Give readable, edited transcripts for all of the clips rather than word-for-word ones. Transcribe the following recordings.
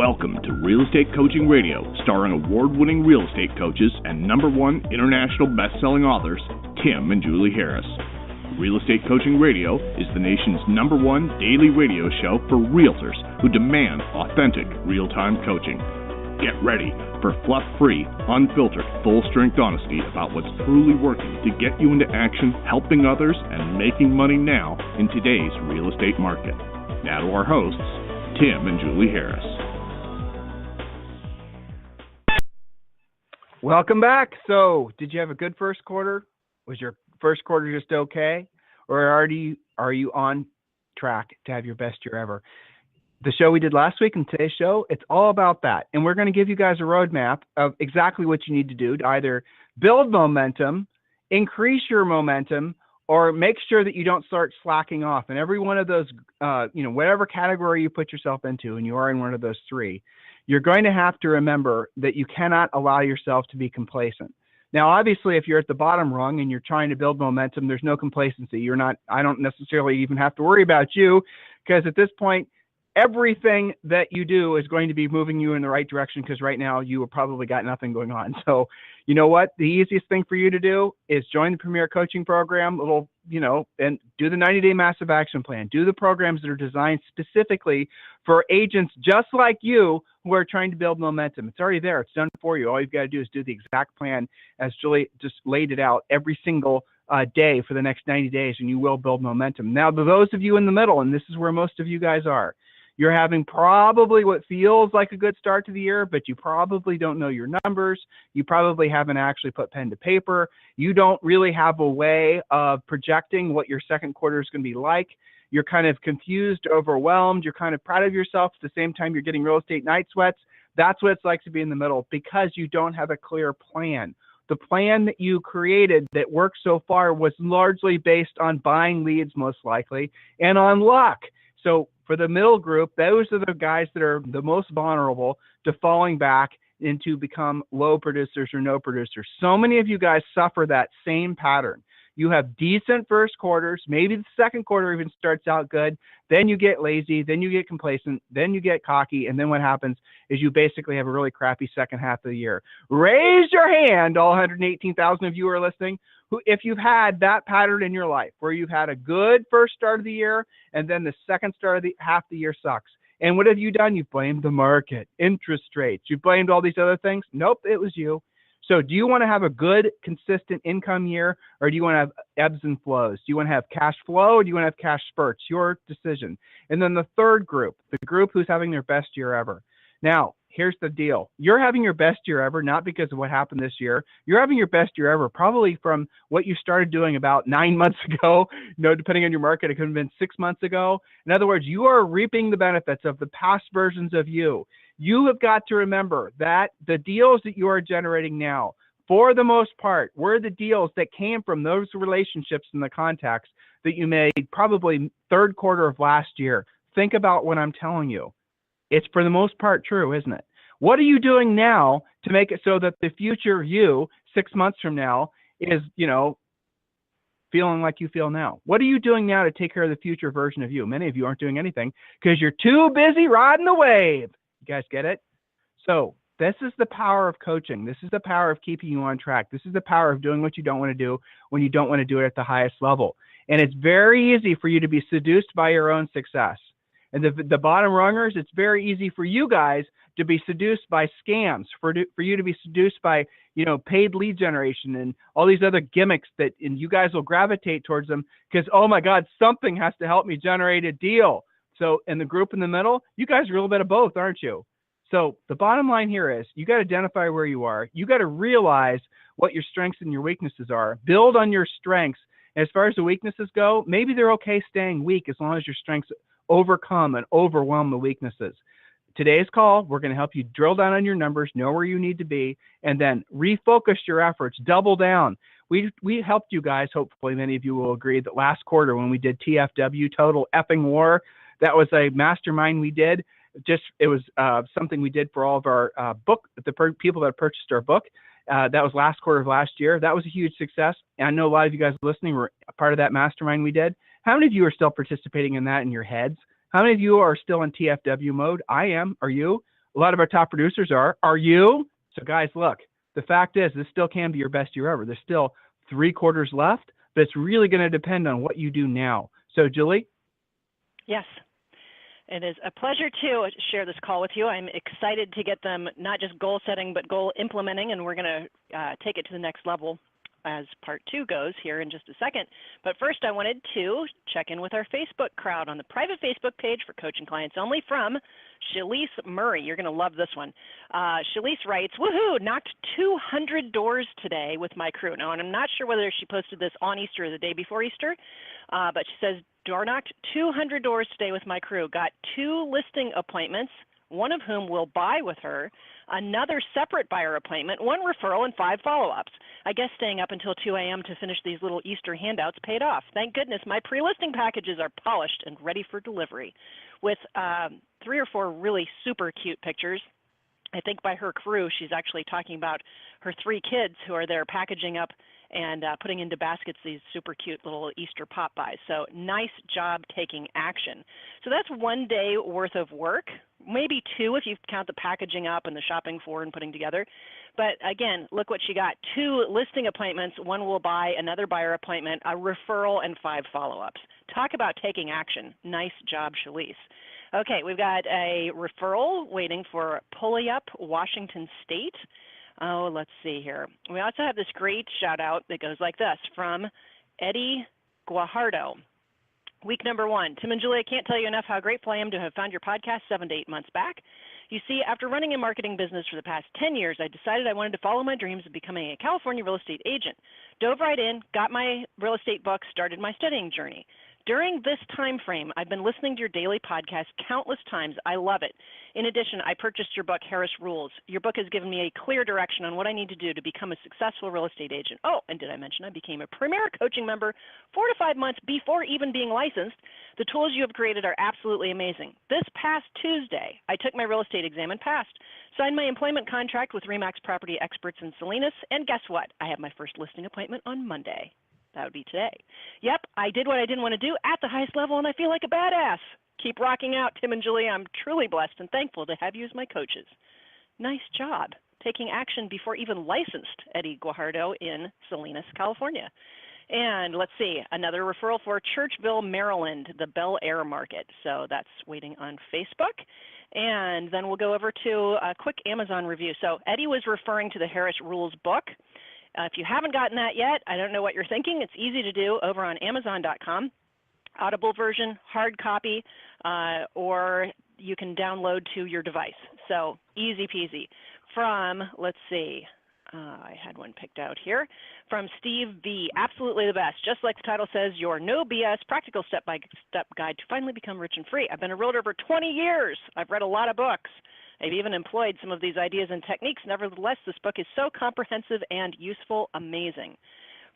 Welcome to Real Estate Coaching Radio, starring award-winning real estate coaches and #1 international best-selling authors, Tim and Julie Harris. Real Estate Coaching Radio is the nation's #1 daily radio show for realtors who demand authentic, real-time coaching. Get ready for fluff-free, unfiltered, full-strength honesty about what's truly working to get you into action, helping others, and making money now in today's real estate market. Now to our hosts, Tim and Julie Harris. Welcome back. So, did you have a good first quarter? Was your first quarter just okay? Or are you on track to have your best year ever? The show we did last week and today's show, it's all about that. And we're going to give you guys a roadmap of exactly what you need to do to either build momentum, increase your momentum, or make sure that you don't start slacking off. And every one of those, whatever category you put yourself into, and you are in one of those three, you're going to have to remember that you cannot allow yourself to be complacent. Now, obviously, if you're at the bottom rung and you're trying to build momentum, there's no complacency. I don't necessarily even have to worry about you, because at this point, everything that you do is going to be moving you in the right direction, because right now you have probably got nothing going on. So, you know what? The easiest thing for you to do is join the Premier Coaching Program, and do the 90-day massive action plan. Do the programs that are designed specifically for agents just like you who are trying to build momentum. It's already there. It's done for you. All you've got to do is do the exact plan as Julie just laid it out every single day for the next 90 days, and you will build momentum. Now, to those of you in the middle, and this is where most of you guys are, you're having probably what feels like a good start to the year, but you probably don't know your numbers. You probably haven't actually put pen to paper. You don't really have a way of projecting what your second quarter is going to be like. You're kind of confused, overwhelmed. You're kind of proud of yourself. At the same time, you're getting real estate night sweats. That's what it's like to be in the middle, because you don't have a clear plan. The plan that you created that worked so far was largely based on buying leads, most likely, and on luck. So for the middle group, those are the guys that are the most vulnerable to falling back into become low producers or no producers. So many of you guys suffer that same pattern. You have decent first quarters, maybe the second quarter even starts out good, then you get lazy, then you get complacent, then you get cocky, and then what happens is you basically have a really crappy second half of the year. Raise your hand, all 118,000 of you who are listening, who, if you've had that pattern in your life, where you've had a good first start of the year, and then the second start of the half the year sucks. And what have you done? You've blamed the market, interest rates, you've blamed all these other things. Nope, it was you. So do you want to have a good, consistent income year, or do you want to have ebbs and flows? Do you want to have cash flow, or do you want to have cash spurts? Your decision. And then the third group, the group who's having their best year ever. Now, here's the deal. You're having your best year ever, not because of what happened this year. You're having your best year ever probably from what you started doing about 9 months ago, depending on your market. It could have been 6 months ago. In other words, you are reaping the benefits of the past versions of you. You have got to remember that the deals that you are generating now, for the most part, were the deals that came from those relationships and the contacts that you made probably third quarter of last year. Think about what I'm telling you. It's for the most part true, isn't it? What are you doing now to make it so that the future you 6 months from now is, feeling like you feel now? What are you doing now to take care of the future version of you? Many of you aren't doing anything because you're too busy riding the wave. You guys get it? So this is the power of coaching. This is the power of keeping you on track. This is the power of doing what you don't want to do when you don't want to do it at the highest level. And it's very easy for you to be seduced by your own success. And the bottom rungers, it's very easy for you guys to be seduced by scams, for you to be seduced by, paid lead generation and all these other gimmicks and you guys will gravitate towards them because, oh my God, something has to help me generate a deal. So in the group in the middle, you guys are a little bit of both, aren't you? So the bottom line here is you got to identify where you are. You got to realize what your strengths and your weaknesses are. Build on your strengths. As far as the weaknesses go, maybe they're okay staying weak as long as your strengths overcome and overwhelm the weaknesses. Today's call, we're going to help you drill down on your numbers, know where you need to be, and then refocus your efforts, double down. We helped you guys, hopefully many of you will agree, that last quarter when we did TFW, Total Effing War, that was a mastermind we did. It was something we did for all of our people that purchased our book. That was last quarter of last year. That was a huge success. And I know a lot of you guys listening were a part of that mastermind we did. How many of you are still participating in that in your heads? How many of you are still in TFW mode? I am. Are you? A lot of our top producers are. Are you? So guys, look, the fact is this still can be your best year ever. There's still 3 quarters left, but it's really going to depend on what you do now. So Julie? Yes. It is a pleasure to share this call with you. I'm excited to get them not just goal setting, but goal implementing, and we're going to take it to the next level as part 2 goes here in just a second. But first, I wanted to check in with our Facebook crowd on the private Facebook page for coaching clients only from Shalise Murray. You're going to love this one. Shalise writes, woohoo, knocked 200 doors today with my crew. Now, and I'm not sure whether she posted this on Easter or the day before Easter, but she says, door knocked 200 doors today with my crew. Got 2 listing appointments, one of whom will buy with her, another separate buyer appointment, 1 referral, and 5 follow-ups. I guess staying up until 2 a.m. to finish these little Easter handouts paid off. Thank goodness my pre-listing packages are polished and ready for delivery with 3 or 4 really super cute pictures. I think by her crew, she's actually talking about her 3 kids who are there packaging up and putting into baskets these super cute little Easter pop buys. So nice job taking action. So that's 1 day worth of work, maybe 2 if you count the packaging up and the shopping for and putting together. But again, look what she got. 2 listing appointments, 1 will buy, another buyer appointment, a referral, and 5 follow-ups. Talk about taking action. Nice job, Shalise. Okay, we've got a referral waiting for Puyallup, Washington State. Oh, let's see here. We also have this great shout out that goes like this from Eddie Guajardo. Week number 1. Tim and Julie, I can't tell you enough how grateful I am to have found your podcast 7 to 8 months back. You see, after running a marketing business for the past 10 years, I decided I wanted to follow my dreams of becoming a California real estate agent. Dove right in, got my real estate book, started my studying journey. During this time frame, I've been listening to your daily podcast countless times. I love it. In addition, I purchased your book, Harris Rules. Your book has given me a clear direction on what I need to do to become a successful real estate agent. Oh, and did I mention I became a Premier Coaching member 4 to 5 months before even being licensed? The tools you have created are absolutely amazing. This past Tuesday, I took my real estate exam and passed. Signed my employment contract with RE/MAX Property Experts in Salinas, and guess what? I have my first listing appointment on Monday. That would be today. Yep, I did what I didn't want to do at the highest level, and I feel like a badass. Keep rocking out, Tim and Julie. I'm truly blessed and thankful to have you as my coaches. Nice job taking action before even licensed, Eddie Guajardo in Salinas, California. And let's see, another referral for Churchville, Maryland, the Bel Air Market. So that's waiting on Facebook. And then we'll go over to a quick Amazon review. So Eddie was referring to the Harris Rules book. If you haven't gotten that yet, I don't know what you're thinking. It's easy to do over on Amazon.com. Audible version, hard copy, or you can download to your device. So easy peasy. From, let's see, I had one picked out here, from Steve V. Absolutely the best. Just like the title says, your no BS practical step-by-step guide to finally become rich and free. I've been a realtor for 20 years. I've read a lot of books. I've even employed some of these ideas and techniques. Nevertheless, this book is so comprehensive and useful, amazing.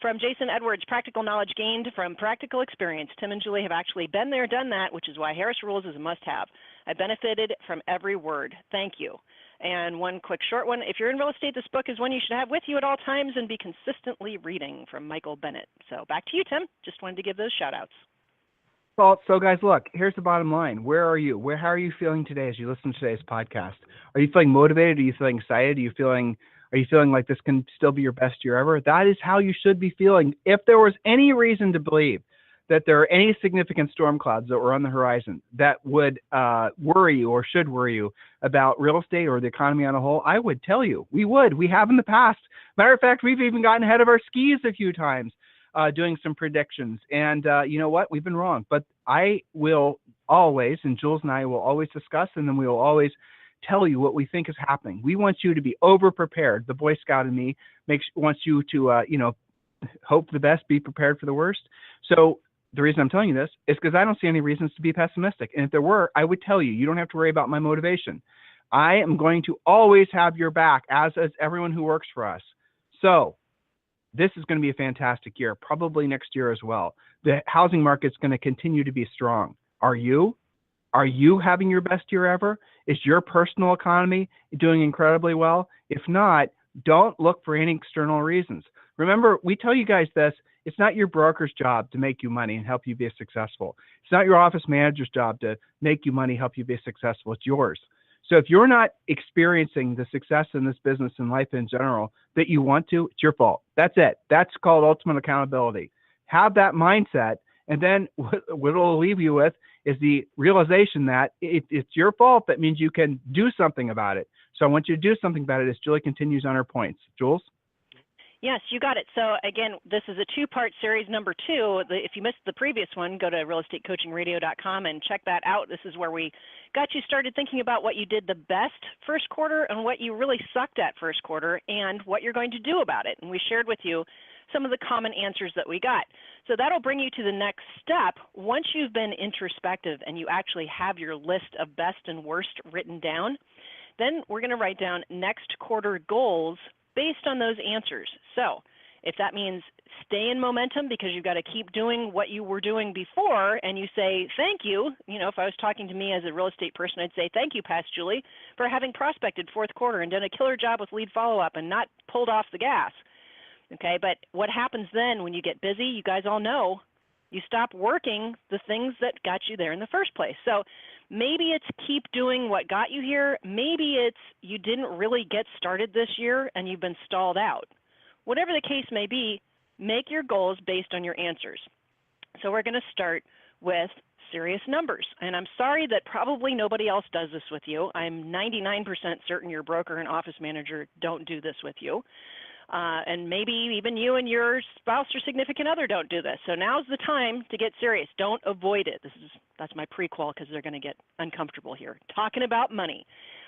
From Jason Edwards, practical knowledge gained from practical experience. Tim and Julie have actually been there, done that, which is why Harris Rules is a must-have. I benefited from every word. Thank you. And one quick short one. If you're in real estate, this book is one you should have with you at all times and be consistently reading, from Michael Bennett. So back to you, Tim. Just wanted to give those shout-outs. Well, so guys, look, here's the bottom line. Where are you? How are you feeling today as you listen to today's podcast? Are you feeling motivated? Are you feeling excited? Are you feeling like this can still be your best year ever? That is how you should be feeling. If there was any reason to believe that there are any significant storm clouds that were on the horizon that would worry you or should worry you about real estate or the economy on a whole, I would tell you. We would. We have in the past. Matter of fact, we've even gotten ahead of our skis a few times. Doing some predictions. And you know what? We've been wrong. But I will always, and Jules and I will always discuss, and then we will always tell you what we think is happening. We want you to be over-prepared. The Boy Scout in me wants you to, hope for the best, be prepared for the worst. So the reason I'm telling you this is because I don't see any reasons to be pessimistic. And if there were, I would tell you. You don't have to worry about my motivation. I am going to always have your back, as is everyone who works for us. So this is going to be a fantastic year, probably next year as well. The housing market's going to continue to be strong. Are you? Are you having your best year ever? Is your personal economy doing incredibly well? If not, don't look for any external reasons. Remember, we tell you guys this, it's not your broker's job to make you money and help you be successful. It's not your office manager's job to make you money, help you be successful. It's yours. So if you're not experiencing the success in this business and life in general that you want to, it's your fault. That's it. That's called ultimate accountability. Have that mindset, and then what it'll leave you with is the realization that it's your fault. That means you can do something about it. So I want you to do something about it as Julie continues on her points. Jules? Yes, you got it. So again, this is a two-part series number 2. If you missed the previous one, go to realestatecoachingradio.com and check that out. This is where we got you started thinking about what you did the best first quarter and what you really sucked at first quarter and what you're going to do about it. And we shared with you some of the common answers that we got. So that'll bring you to the next step. Once you've been introspective and you actually have your list of best and worst written down, then we're going to write down next quarter goals based on those answers. So if that means stay in momentum because you've got to keep doing what you were doing before, and you say, thank you, if I was talking to me as a real estate person, I'd say, thank you, past Julie, for having prospected fourth quarter and done a killer job with lead follow-up and not pulled off the gas. Okay, but what happens then when you get busy, you guys all know, you stop working the things that got you there in the first place. So maybe it's keep doing what got you here. Maybe it's you didn't really get started this year and you've been stalled out. Whatever the case may be, make your goals based on your answers. So we're going to start with serious numbers. And I'm sorry that probably nobody else does this with you. I'm 99% certain your broker and office manager don't do this with you. And maybe even you and your spouse or significant other don't do this. So now's the time to get serious. Don't avoid it. That's my prequel because they're going to get uncomfortable here. Talking about money.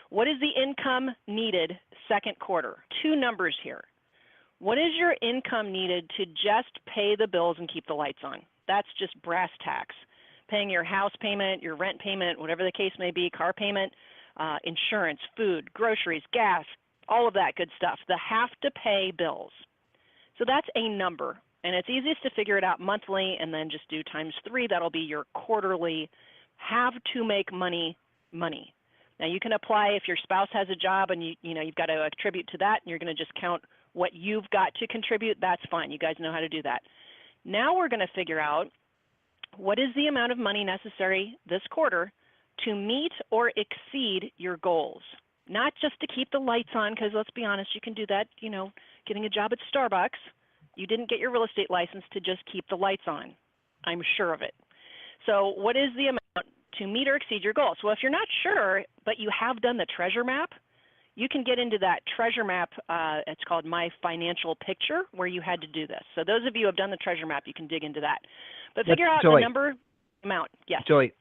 What is the income needed second quarter? 2 numbers here. What is your income needed to just pay the bills and keep the lights on? That's just brass tacks. Paying your house payment, your rent payment, whatever the case may be, car payment, insurance, food, groceries, gas, all of that good stuff, the have to pay bills. So that's a number, and it's easiest to figure it out monthly and then just do times 3. That'll be your quarterly have to make money. Now you can apply if your spouse has a job and you've got to attribute to that and you're going to just count what you've got to contribute. That's fine. You guys know how to do that. Now we're going to figure out what is the amount of money necessary this quarter to meet or exceed your goals. Not just to keep the lights on, because let's be honest, you can do that, getting a job at Starbucks. You didn't get your real estate license to just keep the lights on. I'm sure of it. So what is the amount to meet or exceed your goals? Well, if you're not sure, but you have done the treasure map, you can get into that treasure map. It's called My Financial Picture, where you had to do this. So those of you who have done the treasure map, you can dig into that. But figure out the number, amount. Yes. Julie,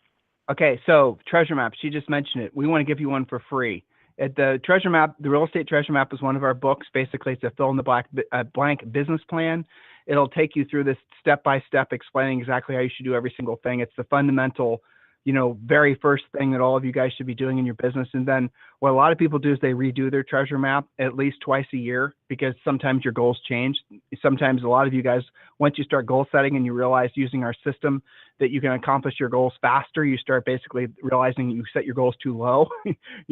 okay, so treasure map, she just mentioned it. We want to give you one for free. The treasure map, the real estate treasure map is one of our books. Basically, it's a fill in the blank business plan. It'll take you through this step-by-step explaining exactly how you should do every single thing. It's the fundamental, very first thing that all of you guys should be doing in your business. And then what a lot of people do is they redo their treasure map at least twice a year because sometimes your goals change. Sometimes a lot of you guys, once you start goal setting and you realize using our system that you can accomplish your goals faster, you start basically realizing you set your goals too low,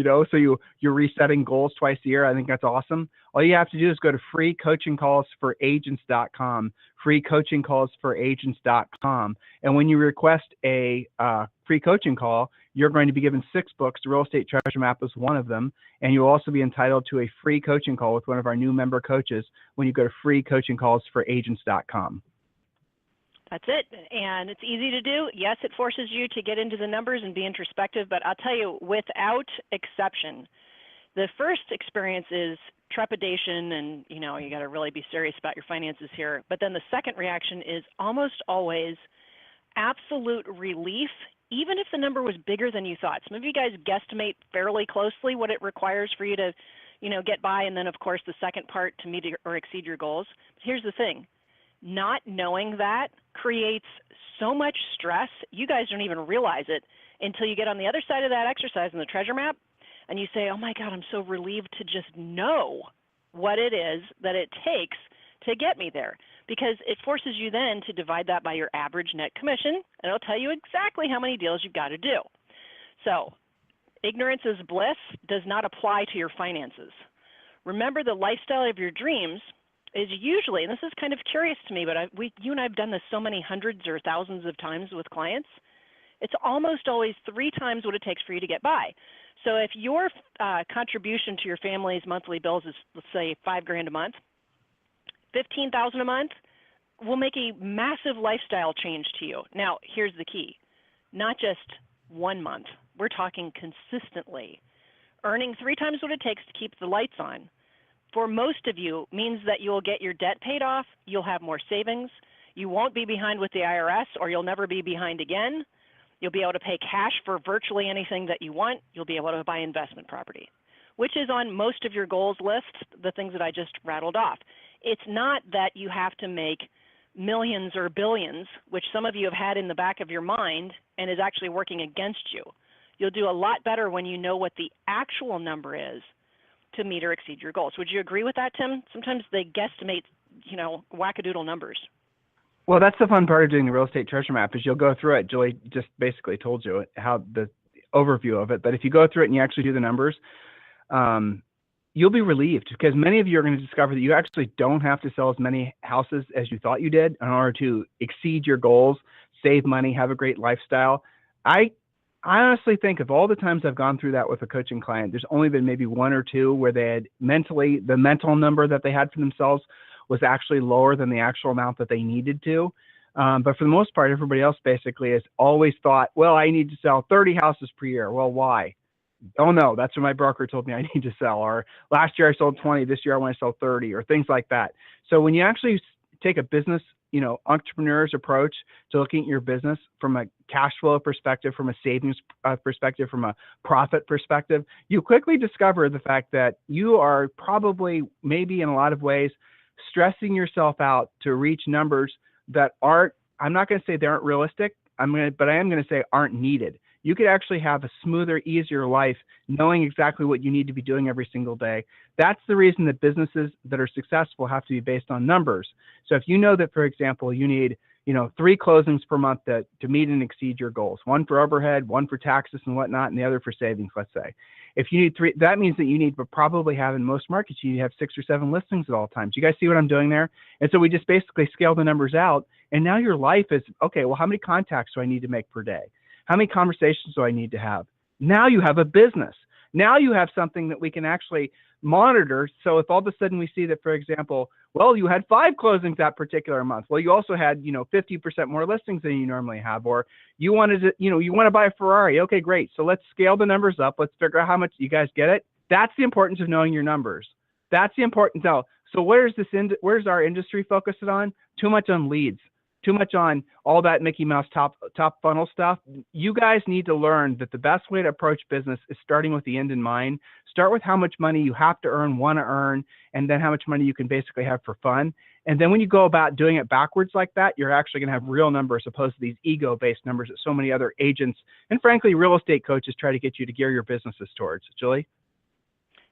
so you're resetting goals twice a year. I think that's awesome. All you have to do is go to freecoachingcallsforagents.com, freecoachingcallsforagents.com. And when you request a free coaching call, you're going to be given 6 books. The Real Estate Treasure Map is one of them. And you'll also be entitled to a free coaching call with one of our new member coaches when you go to freecoachingcallsforagents.com. That's it. And it's easy to do. Yes, it forces you to get into the numbers and be introspective, but I'll tell you, without exception, the first experience is trepidation and, you got to really be serious about your finances here. But then the second reaction is almost always absolute relief, even if the number was bigger than you thought. Some of you guys guesstimate fairly closely what it requires for you to, get by. And then, of course, the second part to meet or exceed your goals. But here's the thing. Not knowing that creates so much stress, you guys don't even realize it until you get on the other side of that exercise in the treasure map and you say, oh my God, I'm so relieved to just know what it is that it takes to get me there. Because it forces you then to divide that by your average net commission, and it'll tell you exactly how many deals you've got to do. So ignorance is bliss does not apply to your finances. Remember, the lifestyle of your dreams is usually, and this is kind of curious to me, but you and I have done this so many hundreds or thousands of times with clients, it's almost always 3 times what it takes for you to get by. So if your contribution to your family's monthly bills is, let's say, $5,000 a month, $15,000 a month will make a massive lifestyle change to you. Now, here's the key: not just 1 month. We're talking consistently. Earning 3 times what it takes to keep the lights on, for most of you, means that you'll get your debt paid off, you'll have more savings, you won't be behind with the IRS, or you'll never be behind again. You'll be able to pay cash for virtually anything that you want. You'll be able to buy investment property, which is on most of your goals lists, the things that I just rattled off. It's not that you have to make millions or billions, which some of you have had in the back of your mind and is actually working against you. You'll do a lot better when you know what the actual number is to meet or exceed your goals. Would you agree with that, Tim? Sometimes they guesstimate, wackadoodle numbers. Well, that's the fun part of doing the real estate treasure map is you'll go through it. Julie just basically told you how the overview of it. But if you go through it and you actually do the numbers, you'll be relieved, because many of you are going to discover that you actually don't have to sell as many houses as you thought you did in order to exceed your goals, save money, have a great lifestyle. I honestly think of all the times I've gone through that with a coaching client, there's only been maybe 1 or 2 where they had the mental number that they had for themselves was actually lower than the actual amount that they needed to. But for the most part, everybody else basically has always thought, well, I need to sell 30 houses per year. Well, why? Oh no, that's what my broker told me I need to sell. Or last year I sold 20, this year I want to sell 30, or things like that. So when you actually take a business, entrepreneur's approach to looking at your business from a cash flow perspective, from a savings perspective, from a profit perspective, you quickly discover the fact that you are probably, maybe in a lot of ways, stressing yourself out to reach numbers that aren't, I'm not going to say they aren't realistic, but I am going to say aren't needed. You could actually have a smoother, easier life knowing exactly what you need to be doing every single day. That's the reason that businesses that are successful have to be based on numbers. So if you know that, for example, you need 3 closings per month to meet and exceed your goals, 1 for overhead, 1 for taxes and whatnot, and the other for savings, let's say. If you need 3, that means that you need to probably have, in most markets, you need to have 6 or 7 listings at all times. You guys see what I'm doing there? And so we just basically scale the numbers out. And now your life is, okay, well, how many contacts do I need to make per day? How many conversations do I need to have? Now you have a business. Now you have something that we can actually monitor. So if all of a sudden we see that, for example, well, you had 5 closings that particular month. Well, you also had, 50% more listings than you normally have, or you wanted to, you want to buy a Ferrari. Okay, great. So let's scale the numbers up. Let's figure out how much. You guys get it? That's the importance of knowing your numbers. That's the importance. Now, so where's our industry focused on? Too much on leads. Too much on all that Mickey Mouse top funnel stuff. You guys need to learn that the best way to approach business is starting with the end in mind. Start with how much money you have to earn, want to earn, and then how much money you can basically have for fun. And then when you go about doing it backwards like that, you're actually going to have real numbers opposed to these ego-based numbers that so many other agents and frankly real estate coaches try to get you to gear your businesses towards. Julie?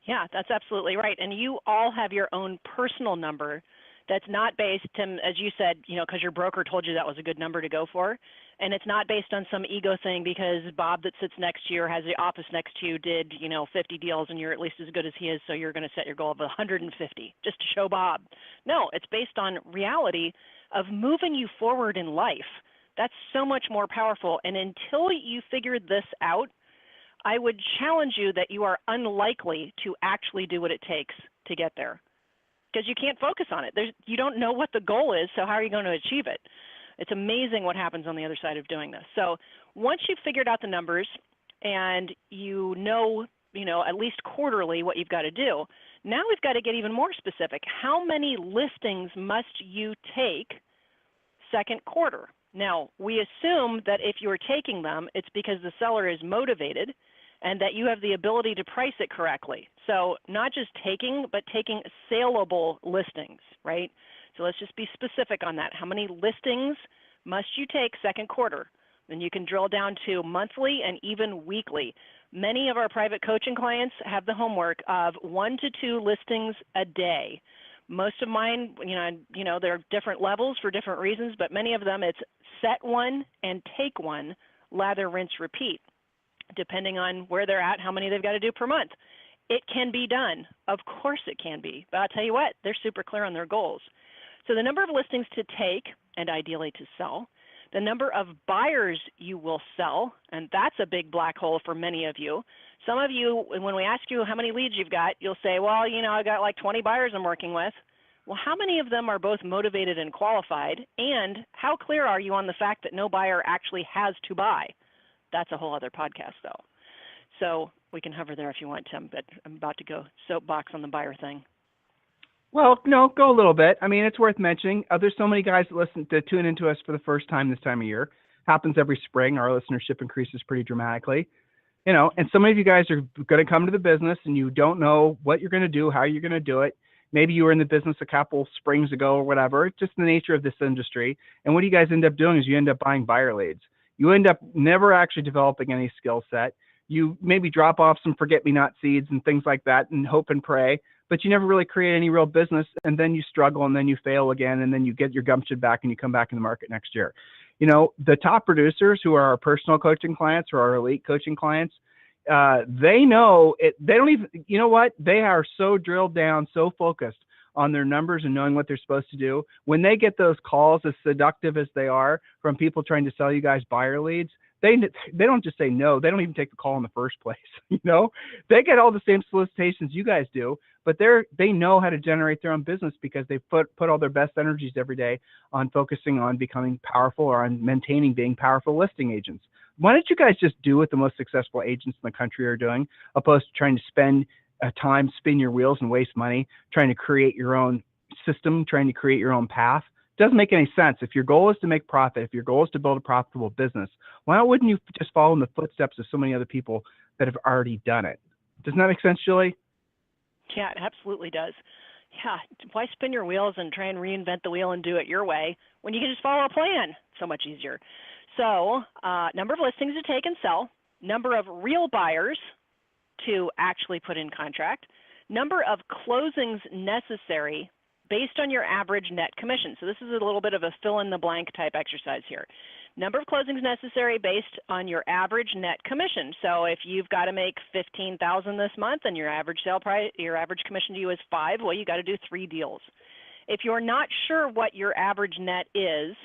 Yeah, that's absolutely right. And you all have your own personal number that's not based, Tim, as you said, because your broker told you that was a good number to go for. And it's not based on some ego thing because Bob that sits next to you or has the office next to you did, 50 deals and you're at least as good as he is, so you're going to set your goal of 150 just to show Bob. No, it's based on reality of moving you forward in life. That's so much more powerful. And until you figure this out, I would challenge you that you are unlikely to actually do what it takes to get there, because you can't focus on it. You don't know what the goal is, so how are you going to achieve it? It's amazing what happens on the other side of doing this. So once you've figured out the numbers and you know, at least quarterly what you've got to do, now we've got to get even more specific. How many listings must you take second quarter? Now, we assume that if you're taking them, it's because the seller is motivated and that you have the ability to price it correctly. So not just taking, but taking saleable listings, right? So let's just be specific on that. How many listings must you take second quarter? Then you can drill down to monthly and even weekly. Many of our private coaching clients have the homework of 1 to 2 listings a day. Most of mine, there are different levels for different reasons, but many of them it's set one and take one, lather, rinse, repeat, depending on where they're at, how many they've got to do per month. It can be done. Of course it can be. But I'll tell you what, they're super clear on their goals. So the number of listings to take and ideally to sell the number of buyers you will sell, and that's a big black hole for many of you. Some of you, when we ask you how many leads you've got, you'll say, well, you know, I got like 20 buyers I'm working with. Well, how many of them are both motivated and qualified? And how clear are you on the fact that no buyer actually has to buy? That's a whole other podcast, though. So we can hover there if you want, Tim, but I'm about to go soapbox on the buyer thing. Well, no, go a little bit. I mean, it's worth mentioning. There's so many guys that tune into us for the first time this time of year. Happens every spring. Our listenership increases pretty dramatically. You know, and some of you guys are going to come to the business and you don't know what you're going to do, how you're going to do it. Maybe you were in the business a couple springs ago or whatever. It's just the nature of this industry. And what you guys end up doing is you end up buying buyer leads. You end up never actually developing any skill set. You maybe drop off some forget-me-not seeds and things like that and hope and pray, but you never really create any real business, and then you struggle, and then you fail again, and then you get your gumption back and you come back in the market next year. You know, the top producers who are our personal coaching clients or our elite coaching clients, they know it. They don't even, you know what? They are so drilled down, so focused on their numbers and knowing what they're supposed to do. When they get those calls, as seductive as they are from people trying to sell you guys buyer leads, they don't just say no. They don't even take the call in the first place. You know, they get all the same solicitations you guys do, but they know how to generate their own business because they put all their best energies every day on focusing on becoming powerful or on maintaining being powerful listing agents. Why don't you guys just do what the most successful agents in the country are doing, opposed to trying to spend time, spin your wheels and waste money trying to create your own system, trying to create your own path? Doesn't make any sense. If your goal is to make profit, if your goal is to build a profitable business, why wouldn't you just follow in the footsteps of so many other people that have already done it? Doesn't that make sense, Julie? Yeah, it absolutely does. Yeah, why spin your wheels and try and reinvent the wheel and do it your way when you can just follow a plan? So much easier. So number of listings to take and sell, number of real buyers to actually put in contract, number of closings necessary based on your average net commission. So this is a little bit of a fill-in-the-blank type exercise here. Number of closings necessary based on your average net commission. So if you've got to make $15,000 this month and your average sale price, your average commission to you is 5, well, you got to do 3 deals. If you're not sure what your average net is,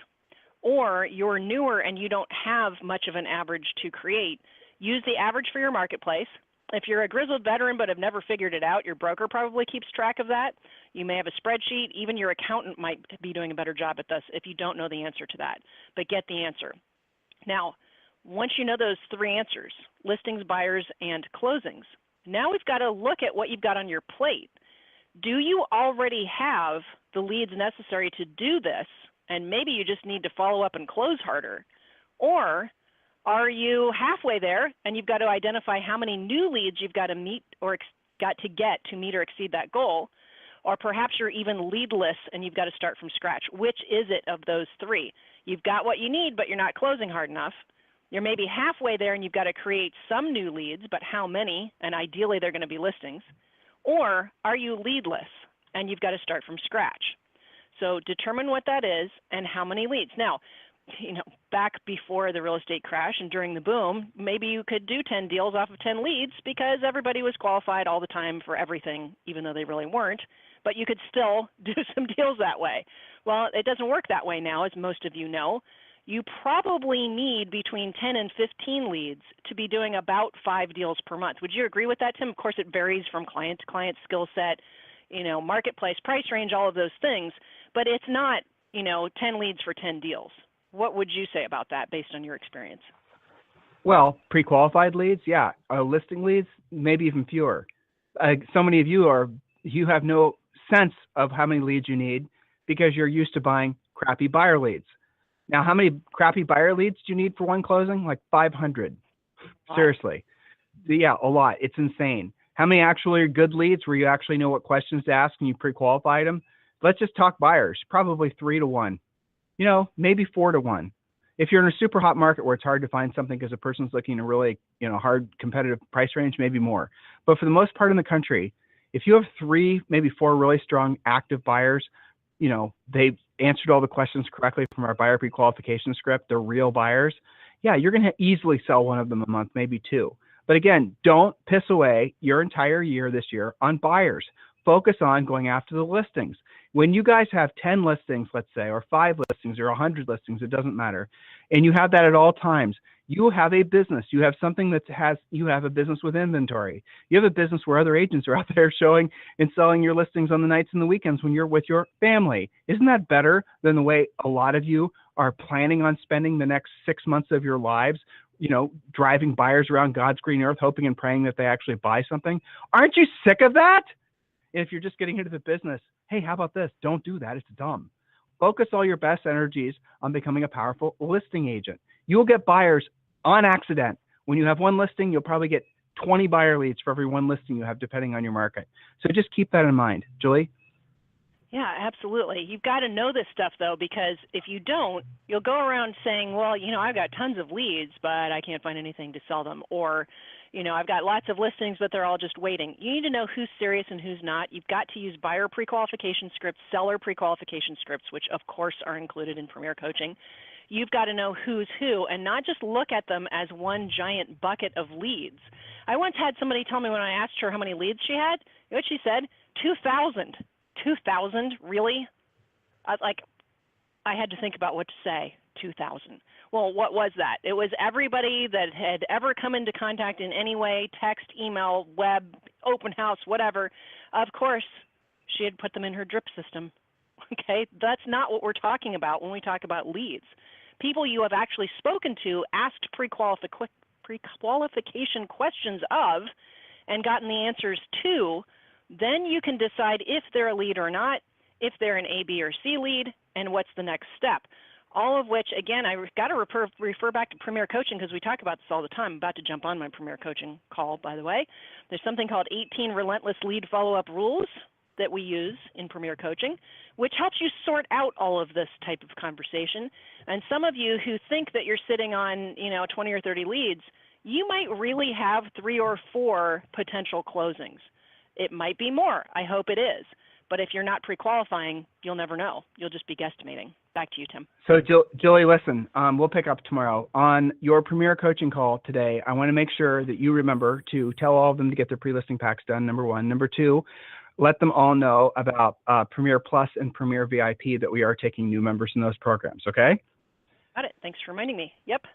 or you're newer and you don't have much of an average to create, use the average for your marketplace. If you're a grizzled veteran but have never figured it out, your broker probably keeps track of that. You may have a spreadsheet. Even your accountant might be doing a better job at this if you don't know the answer to that. But get the answer. Now, once you know those 3 answers, listings, buyers, and closings, now we've got to look at what you've got on your plate. Do you already have the leads necessary to do this, and maybe you just need to follow up and close harder? Or are you halfway there and you've got to identify how many new leads you've got to meet or got to get to meet or exceed that goal? Or perhaps you're even leadless and you've got to start from scratch. Which is it of those 3? You've got what you need, but you're not closing hard enough. You're maybe halfway there and you've got to create some new leads, but how many? And ideally they're going to be listings. Or are you leadless and you've got to start from scratch? So determine what that is and how many leads. Now, you know, back before the real estate crash and during the boom, maybe you could do 10 deals off of 10 leads because everybody was qualified all the time for everything, even though they really weren't, but you could still do some deals that way. Well, it doesn't work that way now, as most of you know. You probably need between 10 and 15 leads to be doing about 5 deals per month. Would you agree with that, Tim? Of course, it varies from client to client, skill set, you know, marketplace, price range, all of those things, but it's not, you know, 10 leads for 10 deals. What would you say about that based on your experience? Well, pre-qualified leads, yeah. Listing leads, maybe even fewer. So many of you have no sense of how many leads you need because you're used to buying crappy buyer leads. Now, how many crappy buyer leads do you need for one closing? Like 500. Wow. Seriously. Yeah, a lot. It's insane. How many actually are good leads where you actually know what questions to ask and you pre-qualified them? Let's just talk buyers. Probably 3 to 1. You know, maybe 4 to 1. If you're in a super hot market where it's hard to find something because a person's looking at a really, you know, hard competitive price range, maybe more. But for the most part in the country, if you have 3, maybe 4 really strong active buyers, you know, they've answered all the questions correctly from our buyer pre-qualification script, they're real buyers. Yeah, you're going to easily sell one of them a month, maybe 2. But again, don't piss away your entire year this year on buyers. focus on going after the listings. When you guys have 10 listings, let's say, or 5 listings or 100 listings, it doesn't matter, and you have that at all times, you have a business. You have something you have a business with inventory. You have a business where other agents are out there showing and selling your listings on the nights and the weekends when you're with your family. Isn't that better than the way a lot of you are planning on spending the next 6 months of your lives, driving buyers around God's green earth, hoping and praying that they actually buy something? Aren't you sick of that? If you're just getting into the business, hey, how about this? Don't do that. It's dumb. Focus all your best energies on becoming a powerful listing agent. You'll get buyers on accident. When you have one listing, you'll probably get 20 buyer leads for every one listing you have, depending on your market. So just keep that in mind. Julie? Yeah, absolutely. You've got to know this stuff, though, because if you don't, you'll go around saying, well, I've got tons of leads, but I can't find anything to sell them. Or, I've got lots of listings, but they're all just waiting. You need to know who's serious and who's not. You've got to use buyer pre-qualification scripts, seller pre-qualification scripts, which, of course, are included in Premier Coaching. You've got to know who's who and not just look at them as one giant bucket of leads. I once had somebody tell me when I asked her how many leads she had, you know what she said? 2,000. 2,000? Really? I had to think about what to say. 2,000. Well, what was that? It was everybody that had ever come into contact in any way, text, email, web, open house, whatever. Of course, she had put them in her drip system. Okay, that's not what we're talking about when we talk about leads. People you have actually spoken to, asked pre-qualification questions of, and gotten the answers to, then you can decide if they're a lead or not, if they're an A, B, or C lead, and what's the next step. All of which, again, I've got to refer back to Premier Coaching because we talk about this all the time. I'm about to jump on my Premier Coaching call, by the way. There's something called 18 Relentless Lead Follow-Up Rules that we use in Premier Coaching, which helps you sort out all of this type of conversation. And some of you who think that you're sitting on, 20 or 30 leads, you might really have 3 or 4 potential closings. It might be more. I hope it is. But if you're not pre-qualifying, you'll never know. You'll just be guesstimating. Back to you, Tim. So, Julie, listen, we'll pick up tomorrow. On your Premier Coaching call today, I want to make sure that you remember to tell all of them to get their pre-listing packs done, number 1. Number 2, let them all know about Premier Plus and Premier VIP, that we are taking new members in those programs, okay? Got it. Thanks for reminding me. Yep.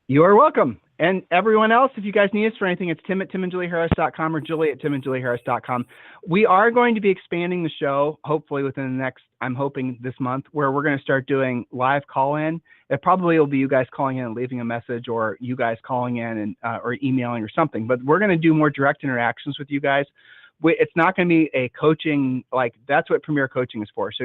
You are welcome. And everyone else, if you guys need us for anything, it's tim@timandjulieharris.com or julie@timandjulieharris.com. We are going to be expanding the show, hopefully within the next, I'm hoping this month, where we're going to start doing live call-in. It probably will be you guys calling in and leaving a message, or you guys calling in and or emailing or something. But we're going to do more direct interactions with you guys. It's not going to be a coaching, that's what Premier Coaching is for. So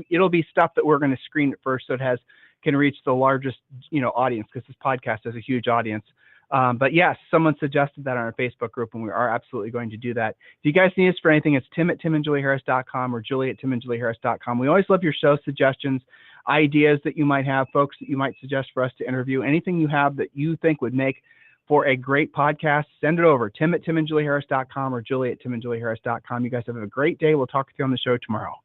it'll be stuff that we're going to screen at first, so it can reach the largest, audience, because this podcast has a huge audience. But yes, someone suggested that on our Facebook group, and we are absolutely going to do that. If you guys need us for anything, it's tim@timandjulieharris.com or julie@timandjulieharris.com. We always love your show suggestions, ideas that you might have, folks that you might suggest for us to interview, anything you have that you think would make for a great podcast, send it over, tim@timandjulieharris.com or julie@timandjulieharris.com. You guys have a great day. We'll talk with you on the show tomorrow.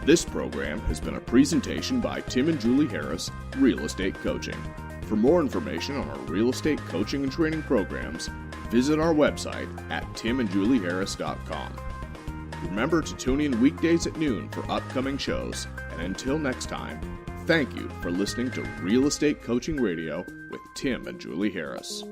This program has been a presentation by Tim and Julie Harris, Real Estate Coaching. For more information on our real estate coaching and training programs, visit our website at timandjulieharris.com. Remember to tune in weekdays at noon for upcoming shows, and until next time, thank you for listening to Real Estate Coaching Radio with Tim and Julie Harris.